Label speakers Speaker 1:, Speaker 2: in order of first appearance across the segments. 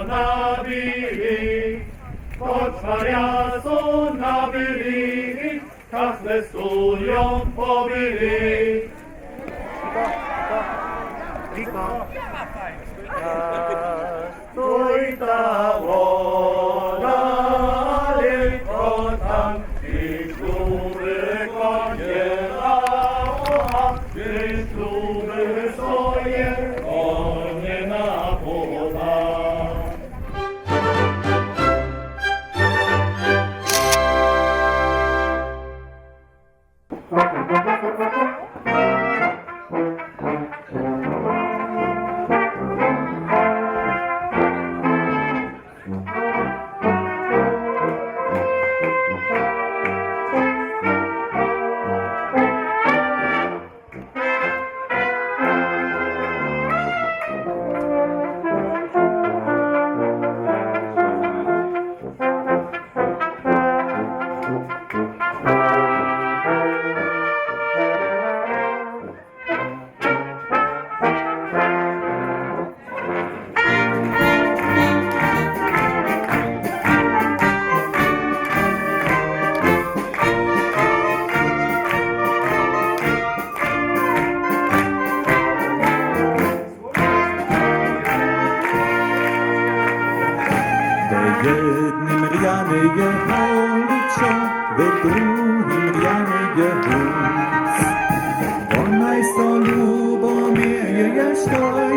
Speaker 1: nabili, poczwaria są nabili, kasne studią pobili. Stój ta woda, tylko tam i kluby konie lało, i kluby swoje konie na pola.
Speaker 2: Jednym rjany jechał liczą, we drugim rjany jechał. Ona jest to Lubomieje jestoj.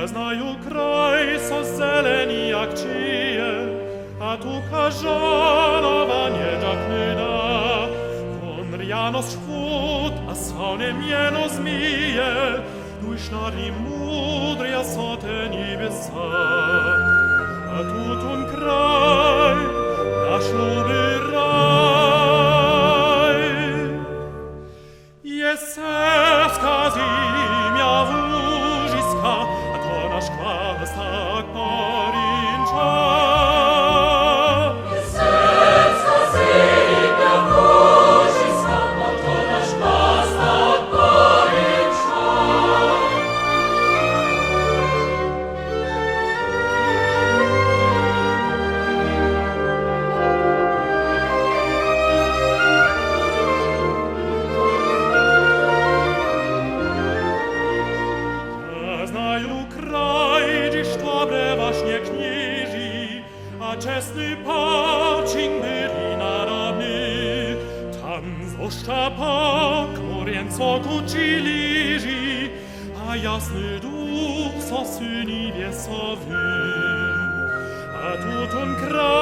Speaker 3: Znaju kraj, so zeleni jak čije, a tu kažanova njeđak ne da. Von rjano škut, a sone mjeno zmije, dušnari mudrija so te nibesa. A tutun kraj, naš ljubi raj, je sevska zimja vužiska, a to naš kvastak porinča. Je sevska zimja vužiska, a to naš kvastak porinča. Znaju kraj, dziś dobre właśnie knieży, a czesny pacin byli narodny. Tam zwłaszcza pak, morieńco kuci liży, a jasny duch so syni wiesowy. on kraj